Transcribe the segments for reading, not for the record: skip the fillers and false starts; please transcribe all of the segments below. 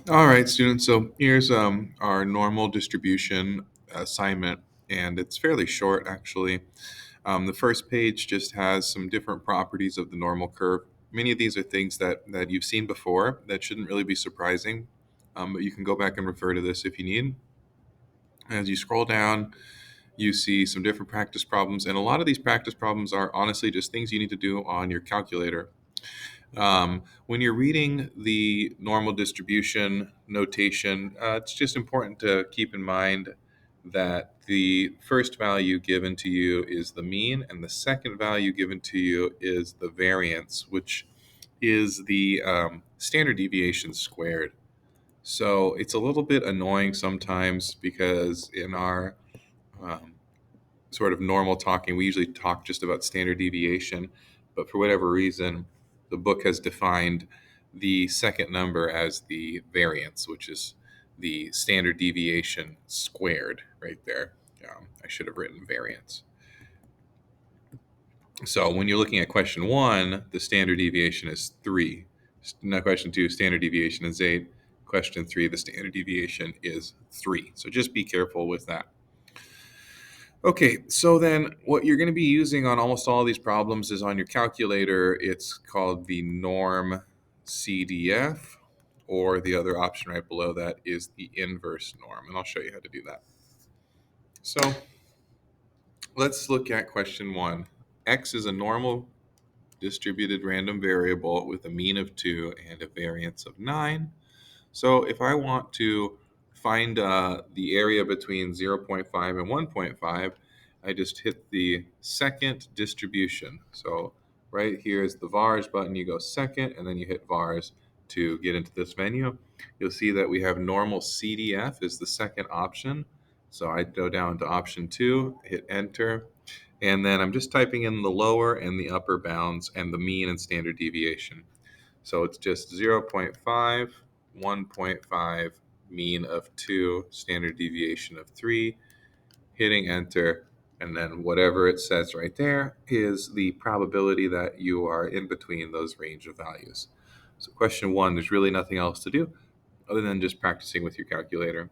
All right, students. So here's our normal distribution assignment, and it's fairly short actually. The first page just has some different properties of the normal curve. Many of these are things that you've seen before that shouldn't really be surprising, but you can go back and refer to this if you need. As you scroll down, you see some different practice problems, and a lot of these practice problems are honestly just things you need to do on your calculator. When you're reading the normal distribution notation, it's just important to keep in mind that the first value given to you is the mean, and the second value given to you is the variance, which is the standard deviation squared. So it's a little bit annoying sometimes because in our um, sort of normal talking, we usually talk just about standard deviation, but for whatever reason, the book has defined the second number as the variance, which is the standard deviation squared right there. I should have written variance. So when you're looking at question one, the standard deviation is 3. Now, question two, standard deviation is 8. Question three, the standard deviation is 3. So just be careful with that. Okay, so then what you're going to be using on almost all of these problems is on your calculator. It's called the norm CDF, or the other option right below that is the inverse norm. And I'll show you how to do that. So let's look at question one. X is a normal distributed random variable with a mean of 2 and a variance of 9. So if I want to find the area between 0.5 and 1.5, I just hit the second distribution. So right here is the vars button. You go second, and then you hit vars to get into this menu. You'll see that we have normal CDF is the second option. So I go down to option 2, hit enter, and then I'm just typing in the lower and the upper bounds and the mean and standard deviation. So it's just 0.5, 1.5, mean of 2, standard deviation of 3, hitting enter, and then whatever it says right there is the probability that you are in between those range of values. So question one, there's really nothing else to do other than just practicing with your calculator.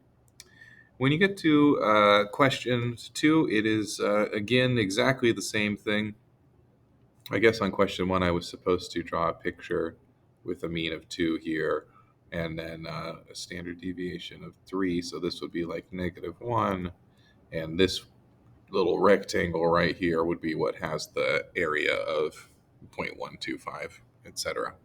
When you get to question two, it is again exactly the same thing. I guess on question one, I was supposed to draw a picture with a mean of 2 here and then a standard deviation of 3. So this would be like -1. And this little rectangle right here would be what has the area of 0.125, etc.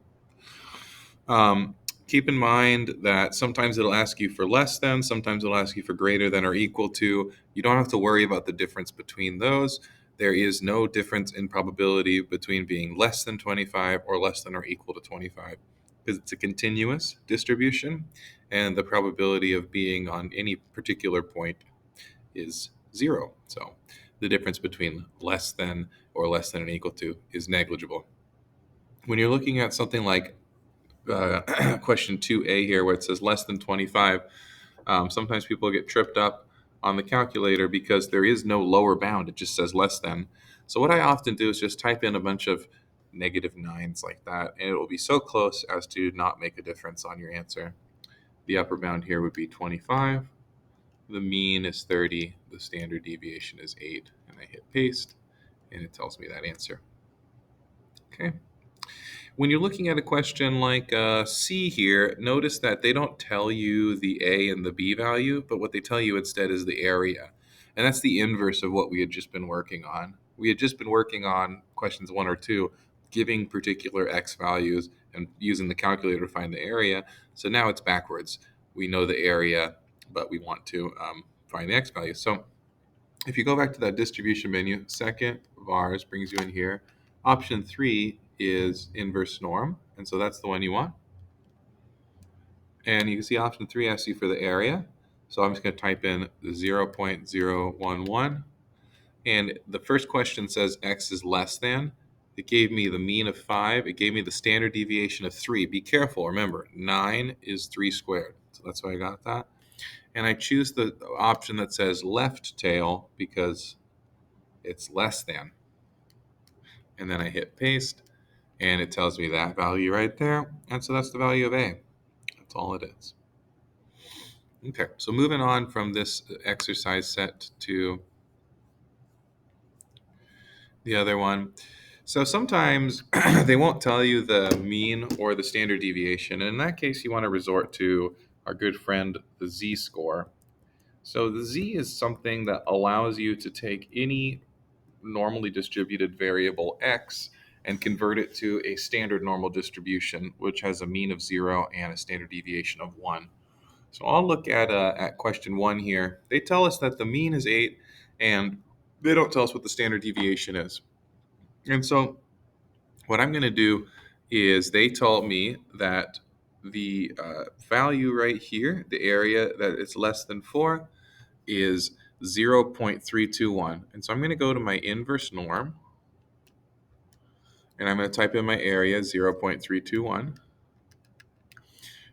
Keep in mind that sometimes it'll ask you for less than, sometimes it'll ask you for greater than or equal to. You don't have to worry about the difference between those. There is no difference in probability between being less than 25 or less than or equal to 25 because it's a continuous distribution, and the probability of being on any particular point is 0. So the difference between less than or less than or equal to is negligible. When you're looking at something like question 2A here, where it says less than 25, sometimes people get tripped up on the calculator because there is no lower bound. It just says less than. So what I often do is just type in a bunch of -9s like that, and it will be so close as to not make a difference on your answer. The upper bound here would be 25. The mean is 30. The standard deviation is 8. And I hit paste, and it tells me that answer. Okay. When you're looking at a question like C here, notice that they don't tell you the A and the B value, but what they tell you instead is the area. And that's the inverse of what we had just been working on. We had just been working on questions 1 or 2, giving particular X values and using the calculator to find the area. So now it's backwards. We know the area, but we want to find the X value. So if you go back to that distribution menu, second vars brings you in here. Option 3 is inverse norm, and so that's the one you want. And you can see option 3 asks you for the area. So I'm just going to type in 0.011. And the first question says X is less than. It gave me the mean of 5. It gave me the standard deviation of 3. Be careful. Remember, 9 is 3 squared. So that's why I got that. And I choose the option that says left tail because it's less than. And then I hit paste, and it tells me that value right there. And so that's the value of A. That's all it is. Okay, so moving on from this exercise set to the other one. So sometimes they won't tell you the mean or the standard deviation. And in that case, you want to resort to our good friend, the Z-score. So the Z is something that allows you to take any normally distributed variable x and convert it to a standard normal distribution, which has a mean of 0 and a standard deviation of 1. So I'll look at question 1 here. They tell us that the mean is 8, and they don't tell us what the standard deviation is. And so what I'm going to do is they told me that the value right here, the area that is less than 4, is 0.321. And so I'm going to go to my inverse norm, and I'm going to type in my area, 0.321.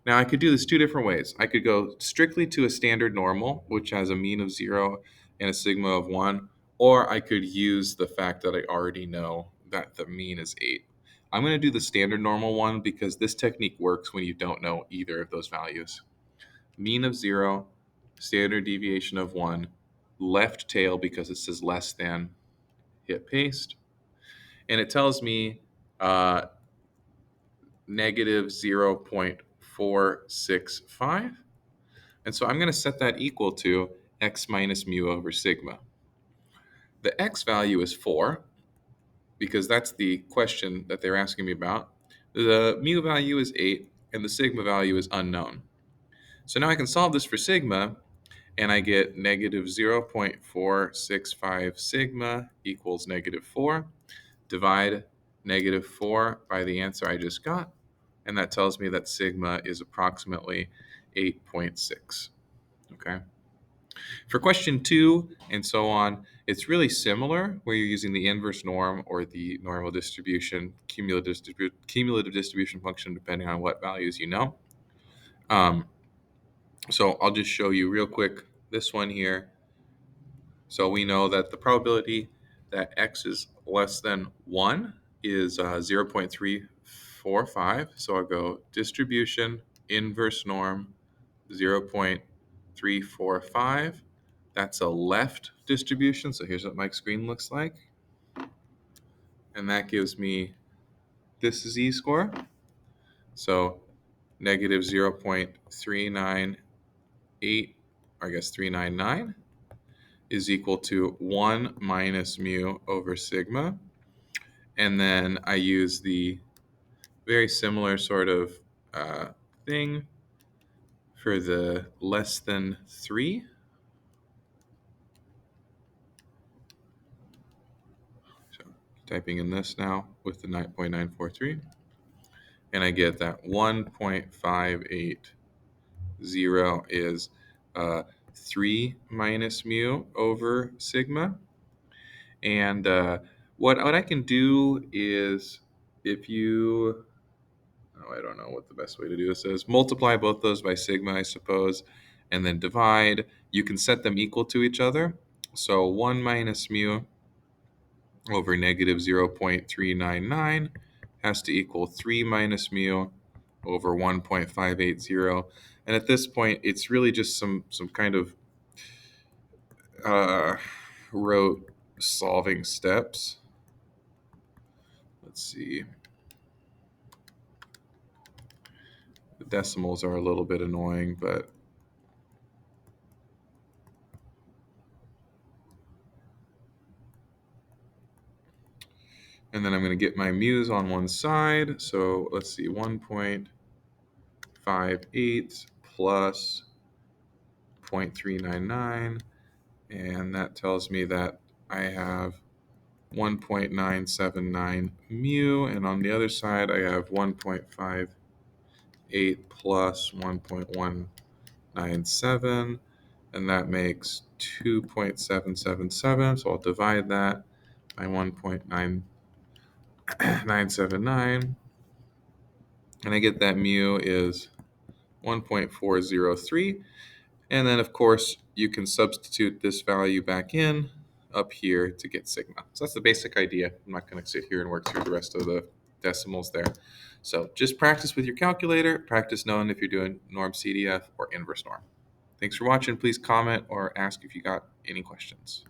Now I could do this two different ways. I could go strictly to a standard normal, which has a mean of 0 and a sigma of 1, or I could use the fact that I already know that the mean is 8. I'm going to do the standard normal one because this technique works when you don't know either of those values. Mean of 0, standard deviation of 1, left tail because it says less than, hit paste, and it tells me negative 0.465. And so I'm going to set that equal to x minus mu over sigma. The x value is 4 because that's the question that they're asking me about. The mu value is 8 and the sigma value is unknown. So now I can solve this for sigma, and I get negative 0.465 sigma equals negative 4. Divide negative 4 by the answer I just got, and that tells me that sigma is approximately 8.6. Okay. For question 2 and so on, it's really similar where you're using the inverse norm or the normal distribution, cumulative distribution function, depending on what values you know. So I'll just show you real quick this one here. So we know that the probability that x is less than 1 is 0.345. So I'll go distribution, inverse norm, 0.345. That's a left distribution. So here's what my screen looks like. And that gives me this Z-score. So negative 0.398, I guess 399, is equal to 1 minus mu over sigma. And then I use the very similar sort of thing for the less than 3. So typing in this now with the 9.943. And I get that 1.580 is 3 minus mu over sigma. And what I can do is, if you, I don't know what the best way to do this is, multiply both those by sigma, I suppose, and then divide. You can set them equal to each other. So 1 minus mu over negative 0.399 has to equal 3 minus mu over 1.580. And at this point, it's really just some kind of rote solving steps. Let's see. The decimals are a little bit annoying, but and then I'm going to get my mu's on one side. So let's see, 1.58 plus 0.399, and that tells me that I have 1.979 mu, and on the other side I have 1.58 plus 1.197, and that makes 2.777. So I'll divide that by 1.979, and I get that mu is 1.403. And then, of course, you can substitute this value back in up here to get sigma. So that's the basic idea. I'm not going to sit here and work through the rest of the decimals there. So just practice with your calculator, practice knowing if you're doing norm CDF or inverse norm. Thanks for watching. Please comment or ask if you got any questions.